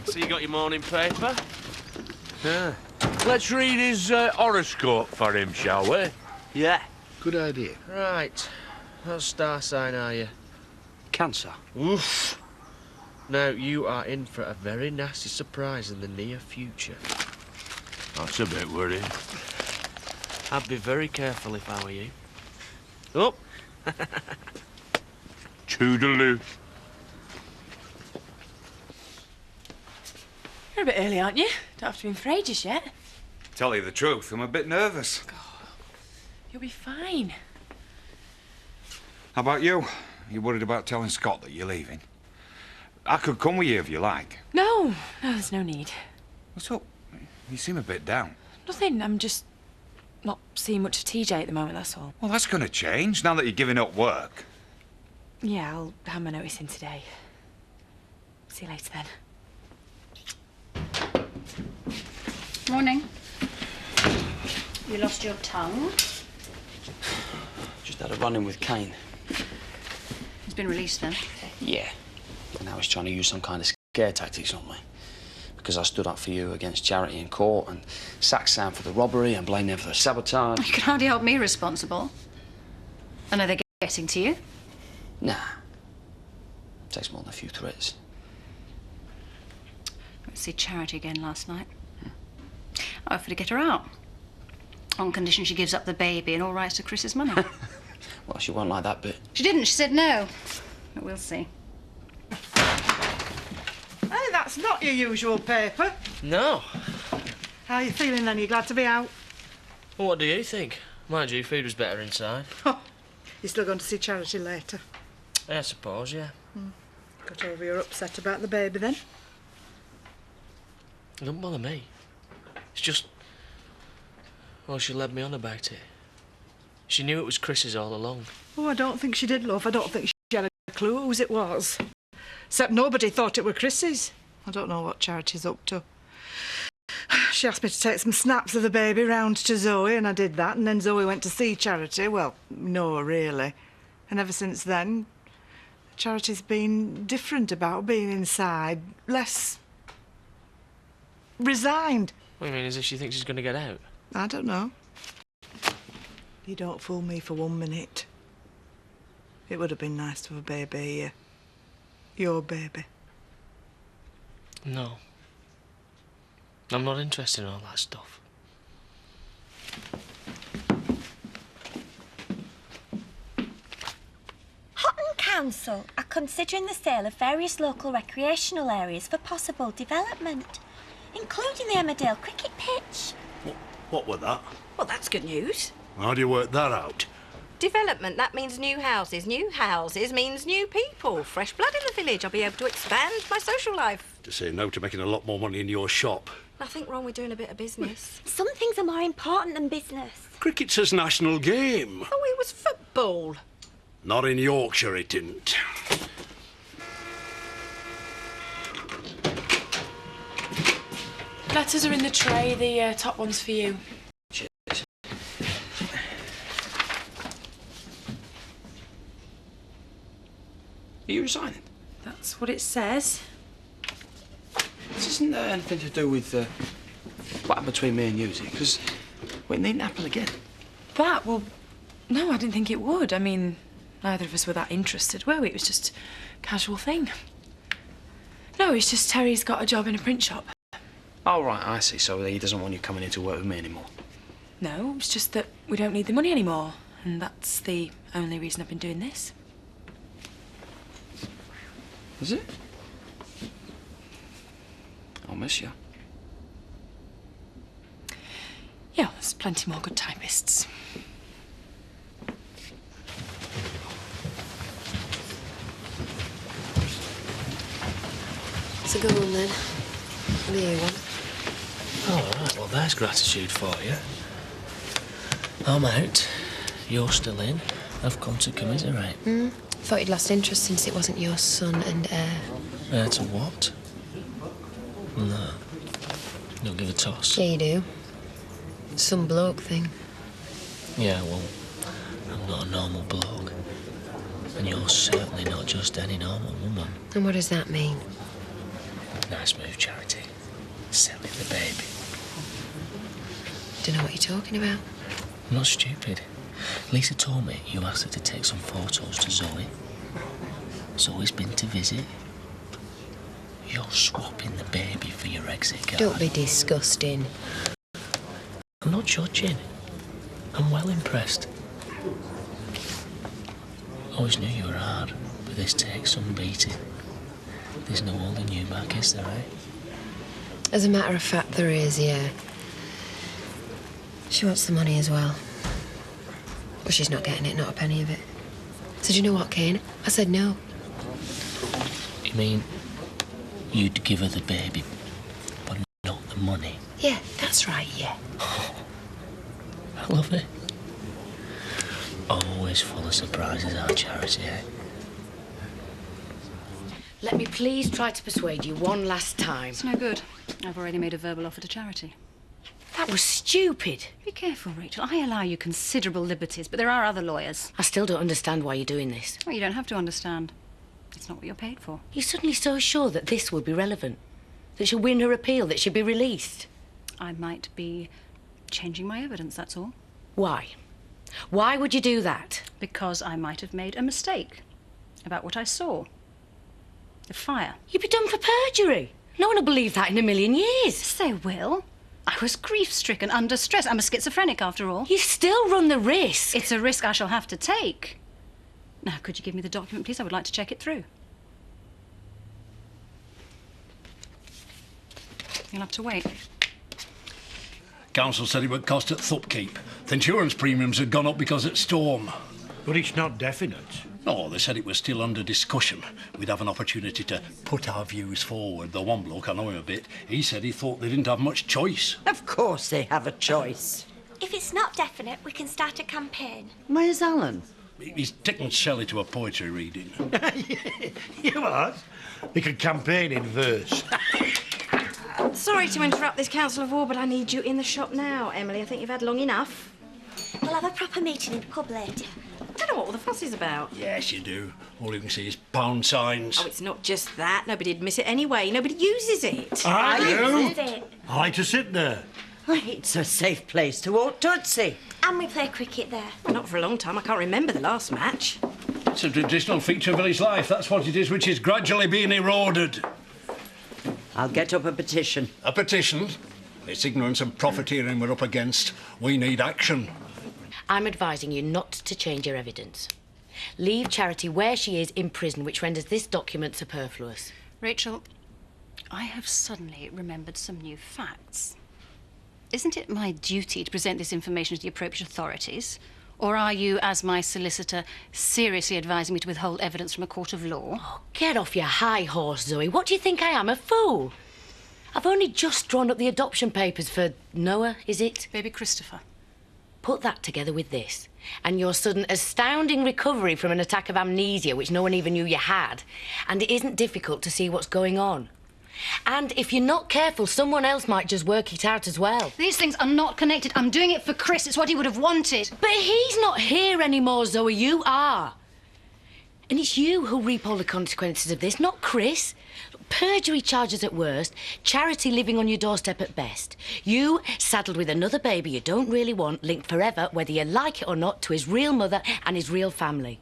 So you got your morning paper? Yeah. Let's read his horoscope for him, shall we? Yeah. Good idea. Right. What star sign are you? Cancer. Oof. Now, you are in for a very nasty surprise in the near future. That's a bit worrying. I'd be very careful if I were you. Oh. Toodaloo. You're a bit early, aren't you? Don't have to be in for ages yet. Tell you the truth, I'm a bit nervous. You'll be fine. How about you? You worried about telling Scott that you're leaving? I could come with you if you like. No, there's no need. What's up? You seem a bit down. Nothing, I'm just not seeing much of TJ at the moment, that's all. Well, that's going to change now that you're giving up work. Yeah, I'll have my notice in today. See you later then. Morning. You lost your tongue? Just had a run-in with Kane. He's been released then? Yeah. And now he's trying to use some kind of scare tactics on me. Because I stood up for you against Charity in court and sacked Sam for the robbery and blamed them for the sabotage. You can hardly hold me responsible. And are they getting to you? Nah. Takes more than a few threats. I went to see Charity again last night. I offered to get her out. On condition she gives up the baby and all rights to Chris's money. Well, she won't like that bit. She didn't. She said no. But we'll see. Hey, that's not your usual paper. No. How are you feeling then? You glad to be out? Well, what do you think? Mind you, food was better inside. Oh, you're still going to see Charity later? I suppose, yeah. Got over your upset about the baby then? It doesn't bother me. It's just... Well, she led me on about it. She knew it was Chris's all along. Oh, I don't think she did, love. I don't think she had a clue whose it was. Except nobody thought it were Chris's. I don't know what Charity's up to. She asked me to take some snaps of the baby round to Zoe, and I did that, and then Zoe went to see Charity. Well, no, really. And ever since then, Charity's been different about being inside, less resigned. What do you mean, as if she thinks she's going to get out? I don't know. You don't fool me for 1 minute. It would have been nice to have a baby here. Your baby. No. I'm not interested in all that stuff. Hotton Council are considering the sale of various local recreational areas for possible development, including the Emmerdale cricket pitch. What were that? Well, that's good news. How do you work that out? Development, that means new houses. New houses means new people. Fresh blood in the village. I'll be able to expand my social life. To say no to making a lot more money in your shop. Nothing wrong with doing a bit of business. Some things are more important than business. Cricket's a national game. Oh, it was football. Not in Yorkshire, it didn't. Letters are in the tray. The top one's for you. Cheers. Are you resigning? That's what it says. This isn't anything to do with what happened between me and you, because it needn't happen again. That? Well, no, I didn't think it would. I mean, neither of us were that interested, were we? It was just a casual thing. No, it's just Terry's got a job in a print shop. Oh, right, I see. So he doesn't want you coming in to work with me anymore. No, it's just that we don't need the money anymore. And that's the only reason I've been doing this. Is it? I'll miss you. Yeah, there's plenty more good typists. So go on then. What do you want? All right, well, there's gratitude for you. I'm out. You're still in. I've come to commiserate. Thought you'd lost interest since it wasn't your son and heir. Heir to what? No. Don't give a toss. Yeah, you do. Some bloke thing. Yeah, well, I'm not a normal bloke. And you're certainly not just any normal woman. And what does that mean? Nice move, Charity. Selling the baby. Don't know what you're talking about. I'm not stupid. Lisa told me you asked her to take some photos to Zoe. Zoe's been to visit. You're swapping the baby for your exit card. Don't be disgusting. I'm not judging. I'm well impressed. Always knew you were hard, but this takes some beating. There's no holding you back, is there, eh? As a matter of fact, there is, yeah. She wants the money as well. But she's not getting it, not a penny of it. So do you know what, Kane? I said no. You mean you'd give her the baby, but not the money? Yeah, that's right, yeah. I love it. Always full of surprises, our Charity, eh? Let me please try to persuade you one last time. It's no good. I've already made a verbal offer to Charity. That was stupid. Be careful, Rachel. I allow you considerable liberties, but there are other lawyers. I still don't understand why you're doing this. Well, you don't have to understand. It's not what you're paid for. You're suddenly so sure that this will be relevant, that she'll win her appeal, that she'll be released. I might be changing my evidence, that's all. Why? Why would you do that? Because I might have made a mistake about what I saw. The fire. You'd be done for perjury. No one will believe that in a million years. Yes, they will. I was grief-stricken, under stress. I'm a schizophrenic, after all. You still run the risk. It's a risk I shall have to take. Now, could you give me the document, please? I would like to check it through. You'll have to wait. Council said it would cost at Thupkeep. The insurance premiums had gone up because of storm. But it's not definite. No, they said it was still under discussion. We'd have an opportunity to put our views forward. The one bloke, I know him a bit, he said he thought they didn't have much choice. Of course they have a choice. If it's not definite, we can start a campaign. Where's Alan? He's taken Shelley to a poetry reading. You what? We could campaign in verse. Sorry to interrupt this council of war, but I need you in the shop now, Emily. I think you've had long enough. We'll have a proper meeting in the pub later. I don't know what all the fuss is about. Yes, you do. All you can see is pound signs. Oh, it's not just that. Nobody'd miss it anyway. Nobody uses it. I do. It. I like to sit there. It's a safe place to walk Tootsie. And we play cricket there. Not for a long time. I can't remember the last match. It's a traditional feature of village life. That's what it is, which is gradually being eroded. I'll get up a petition. A petition? It's ignorance and profiteering we're up against. We need action. I'm advising you not to change your evidence. Leave Charity where she is in prison, which renders this document superfluous. Rachel, I have suddenly remembered some new facts. Isn't it my duty to present this information to the appropriate authorities? Or are you, as my solicitor, seriously advising me to withhold evidence from a court of law? Oh, get off your high horse, Zoe. What do you think I am, a fool? I've only just drawn up the adoption papers for Noah, is it? Baby Christopher. Put that together with this, and your sudden astounding recovery from an attack of amnesia, which no one even knew you had, and it isn't difficult to see what's going on. And if you're not careful, someone else might just work it out as well. These things are not connected. I'm doing it for Chris. It's what he would have wanted. But he's not here anymore, Zoe. You are. And it's you who'll reap all the consequences of this, not Chris. Perjury charges at worst, Charity living on your doorstep at best. You saddled with another baby you don't really want, linked forever, whether you like it or not, to his real mother and his real family.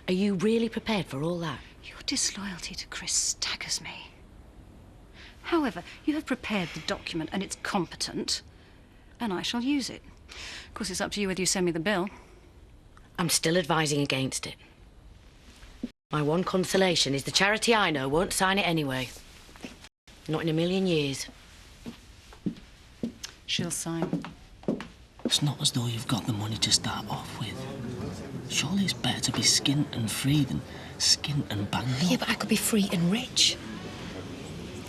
Are you really prepared for all that? Your disloyalty to Chris staggers me. However, you have prepared the document and it's competent, and I shall use it. Of course, it's up to you whether you send me the bill. I'm still advising against it. My one consolation is the Charity I know won't sign it anyway. Not in a million years. She'll sign. It's not as though you've got the money to start off with. Surely it's better to be skint and free than skint and banged up. Yeah, but I could be free and rich.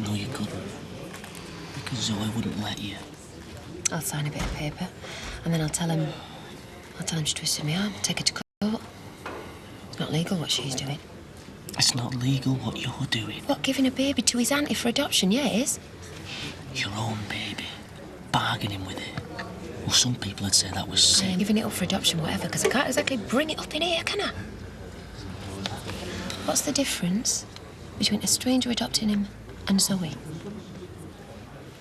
No, you couldn't. Because Zoe wouldn't let you. I'll sign a bit of paper, and then I'll tell him she twisted my arm, take her to court. It's not legal what she's doing. It's not legal what you're doing. What, giving a baby to his auntie for adoption? Yeah, it is. Your own baby. Bargaining with it. Well, some people would say that was I sin. ain't giving it up for adoption, whatever, because I can't exactly bring it up in here, can I? What's the difference between a stranger adopting him And Zoe.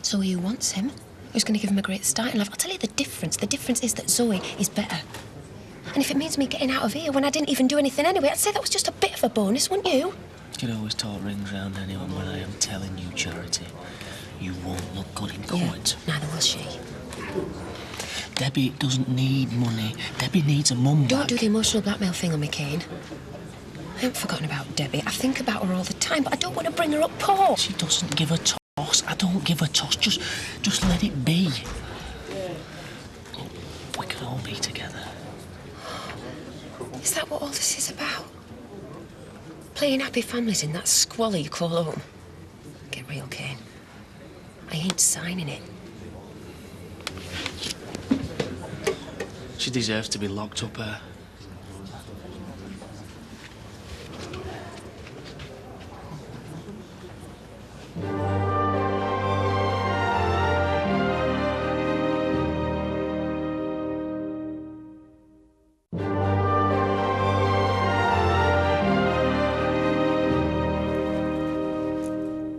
Zoe who wants him, who's going to give him a great start in life. I'll tell you the difference. The difference is that Zoe is better. And if it means me getting out of here when I didn't even do anything anyway, I'd say that was just a bit of a bonus, wouldn't you? You can always talk rings round anyone, but I am telling you, Charity, you won't look good in court. Yeah, neither will she. Debbie doesn't need money. Debbie needs a mum back. Don't do the emotional blackmail thing on me, Kane. I haven't forgotten about Debbie. I think about her all the time, but I don't want to bring her up poor. She doesn't give a toss. I don't give a toss. Just let it be. We can all be together. Is that what all this is about? Playing happy families in that squalor you call home? Get real, Kane. I ain't signing it. She deserves to be locked up,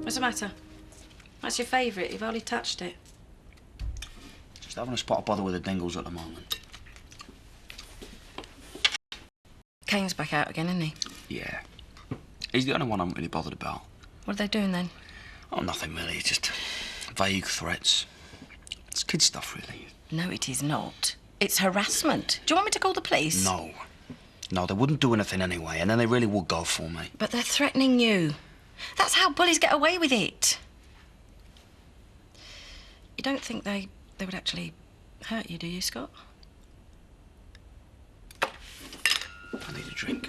What's the matter? That's your favourite. You've hardly touched it. Just having a spot of bother with the Dingles at the moment. Kane's back out again, isn't he? Yeah. He's the only one I'm really bothered about. What are they doing then? Oh, nothing really. It's just vague threats. It's kid stuff, really. No, it is not. It's harassment. Do you want me to call the police? No. No, they wouldn't do anything anyway, and then they really would go for me. But they're threatening you. That's how bullies get away with it. You don't think they would actually hurt you, do you, Scott? I need a drink.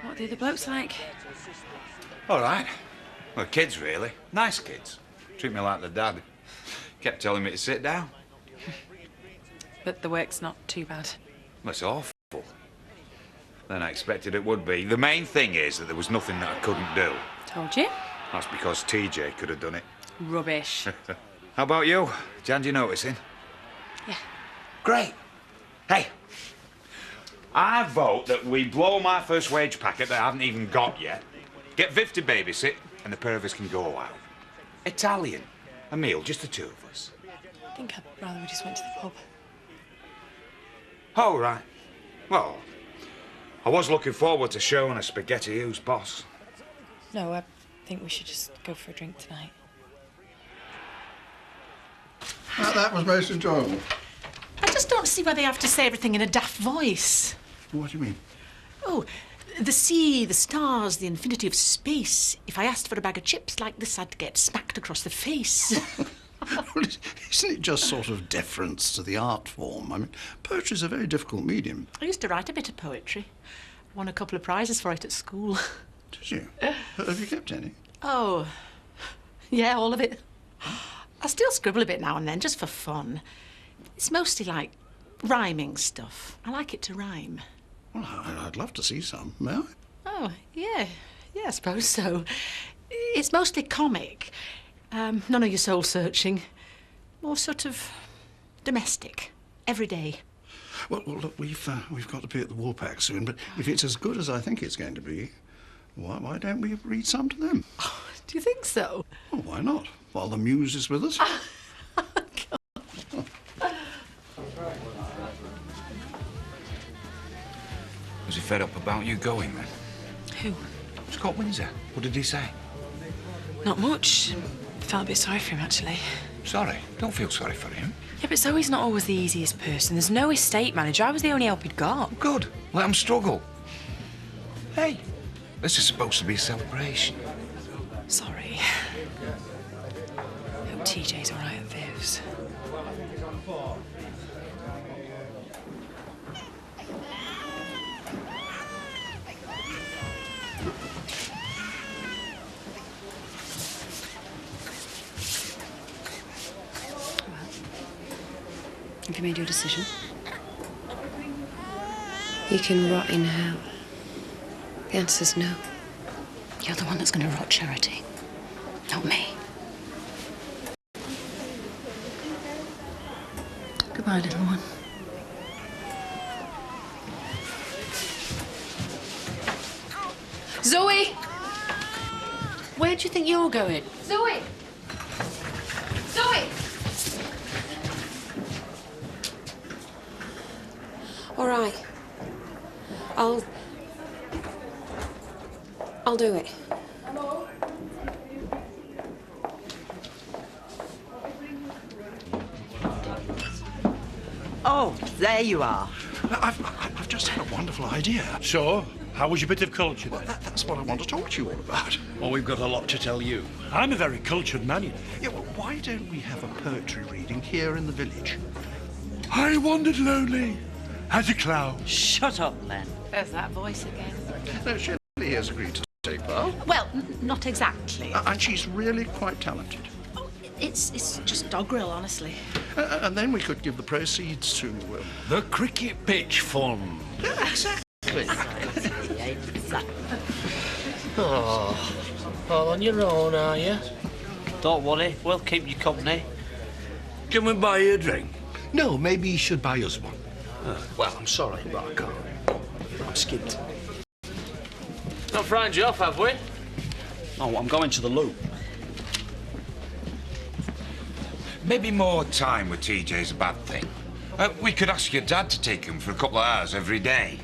What are the other blokes like? All right. Well, kids, really. Nice kids. Treat me like their dad. Kept telling me to sit down. But the work's not too bad. That's awful. Than I expected it would be. The main thing is that there was nothing that I couldn't do. Told you. That's because TJ could have done it. Rubbish. How about you? Jan, you noticing? Yeah. Great. Hey, I vote that we blow my first wage packet that I haven't even got yet, get Viv to babysit, and the pair of us can go out. Italian. A meal, just the two of us. I think I'd rather we just went to the pub. Oh, right. Well, I was looking forward to showing a spaghetti who's boss. No, I think we should just go for a drink tonight. That was most enjoyable. I just don't see why they have to say everything in a daft voice. What do you mean? Oh, the sea, the stars, the infinity of space. If I asked for a bag of chips like this, I'd get smacked across the face. Well, isn't it just sort of deference to the art form? I mean, poetry's a very difficult medium. I used to write a bit of poetry. Won a couple of prizes for it at school. Did you? Have you kept any? Oh, yeah, all of it. I still scribble a bit now and then, just for fun. It's mostly like rhyming stuff. I like it to rhyme. Well, I'd love to see some. May I? Oh, yeah. Yeah, I suppose so. It's mostly comic. None of your soul-searching. More sort of domestic, everyday. Well, look, we've got to be at the Warpack soon, but if it's as good as I think it's going to be, why don't we read some to them? Oh, do you think so? Well, why not? While the muse is with us. Was he fed up about you going, then? Who? Scott Windsor. What did he say? Not much. Felt a bit sorry for him, actually. Sorry. Don't feel sorry for him. Yeah, but Zoe's not always the easiest person. There's no estate manager. I was the only help he'd got. Good. Let him struggle. Hey, this is supposed to be a celebration. Sorry. Hope TJ's all right at Viv's. Have you made your decision? You can rot in hell. The answer's no. You're the one that's going to rot, Charity, not me. Goodbye, little one. Zoe! Where do you think you're going? Zoe! Zoe! All right. I'll do it. Oh, there you are. I've just had a wonderful idea. So, how was your bit of culture then? That's what I want to talk to you all about. Well, we've got a lot to tell you. I'm a very cultured man, you know. Yeah, well, why don't we have a poetry reading here in the village? I wandered lonely as a cloud. Shut up, Len. There's that voice again. No, Shelley has agreed to take part. Well, not exactly. And she's really quite talented. It's just doggerel, honestly. And then we could give the proceeds to... The cricket pitch fund. Yeah, exactly. Oh, all on your own, are you? Don't worry, we'll keep you company. Can we buy you a drink? No, maybe you should buy us one. Well, I'm sorry, but I can't. I'm skint. Not frightened you off, have we? Oh, I'm going to the loo. Maybe more time with TJ's a bad thing. We could ask your dad to take him for a couple of hours every day.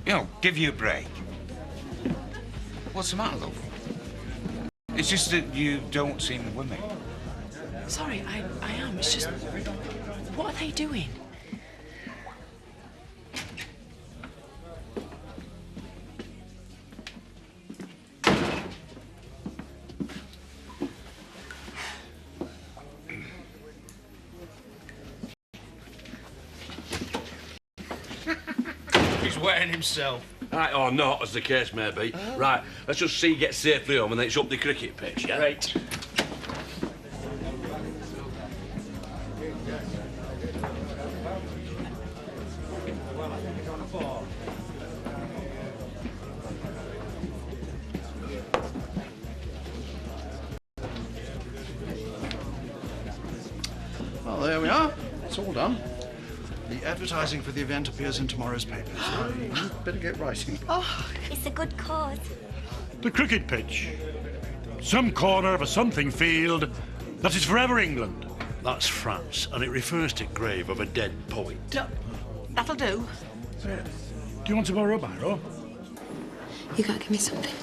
You know, give you a break. What's the matter, love? It's just that you don't seem with me. Sorry, I am. It's just... What are they doing? He's wetting himself. Right, or not, as the case may be. Right, let's just see you get safely home and then it's up the cricket pitch, yeah? Right. Well, there we are. It's all done. The advertising for the event appears in tomorrow's papers. So you'd better get writing. Oh, it's a good cause. The cricket pitch. Some corner of a something field that is forever England. That's France, and it refers to grave of a dead poet. No, that'll do. Do you want to borrow a biro? You gotta give me something.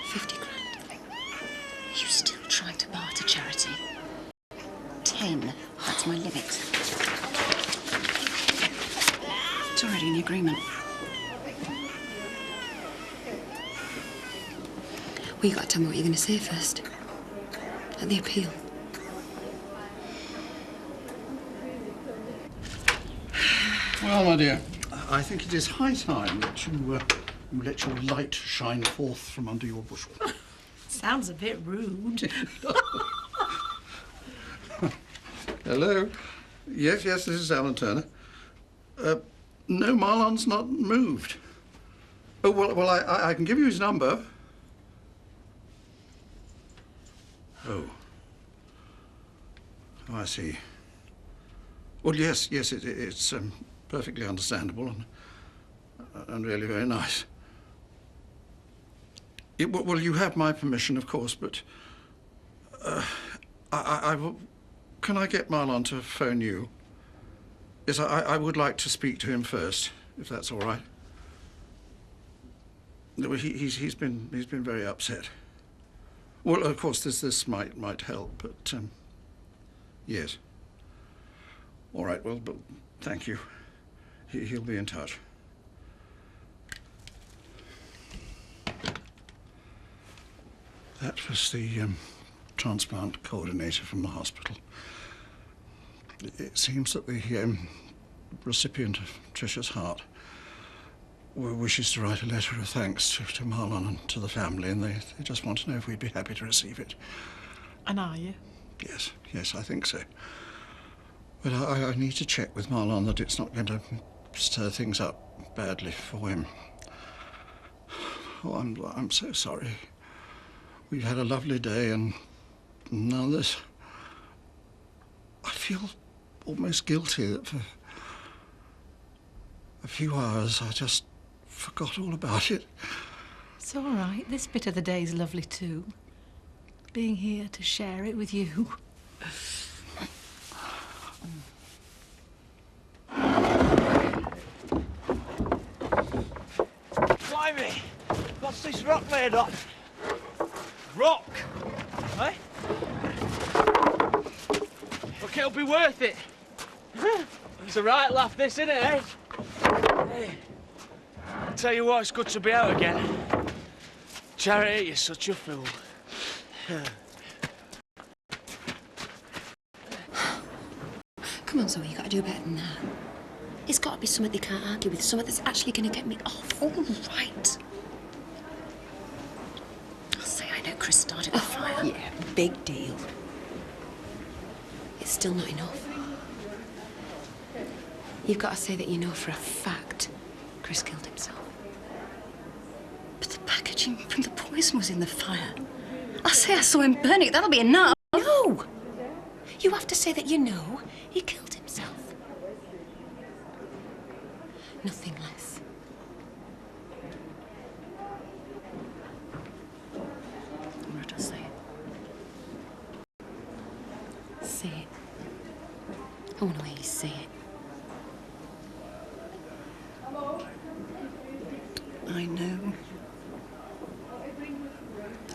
50 grand. You still trying to barter charity? 10. That's my limit. It's already in the agreement. Well, you gotta tell me what you're gonna say first. At the appeal. Well, my dear, I think it is high time that you let your light shine forth from under your bushel. Sounds a bit rude. Hello? Yes, this is Alan Turner. No, Marlon's not moved. Oh, well, I can give you his number. Oh, I see. Well, yes, it's perfectly understandable and really very nice. Well, you have my permission, of course, but I will... Can I get Marlon to phone you? Yes, I would like to speak to him first, if that's all right. No, he's been very upset. Well, of course, this might help, but yes. All right. Well, but thank you. He'll be in touch. That was the transplant coordinator from the hospital. It seems that the recipient of Trisha's heart wishes to write a letter of thanks to Marlon and to the family, and they just want to know if we'd be happy to receive it. And are you? Yes, I think so. But I need to check with Marlon that it's not going to stir things up badly for him. Oh, I'm so sorry. We've had a lovely day, and now this. I feel almost guilty that for a few hours I just forgot all about it. It's all right. This bit of the day's lovely too. Being here to share it with you. Blimey! What's this rock made of? Rock? Eh? Look, it'll be worth it. It's a right laugh, this, isn't it, eh? Hey. I tell you what, it's good to be out again. Charity, you're such a fool. Come on, Zoe, you gotta do better than that. It's gotta be something they can't argue with, something that's actually gonna get me off. All right. I'll say I know Chris started the fire. Yeah, big deal. It's still not enough. You've got to say that you know for a fact Chris killed himself. But the packaging from the poison was in the fire. I'll say I saw him burn it. That'll be enough. No! You have to say that you know he killed himself. Nothing less. All right, I'll say it. Say it. I want to hear you say it. I know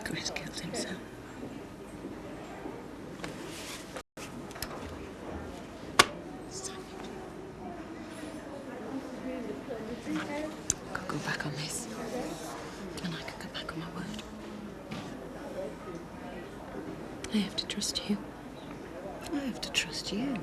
Chris killed himself. I could go back on this. And I could go back on my word. I have to trust you. I have to trust you.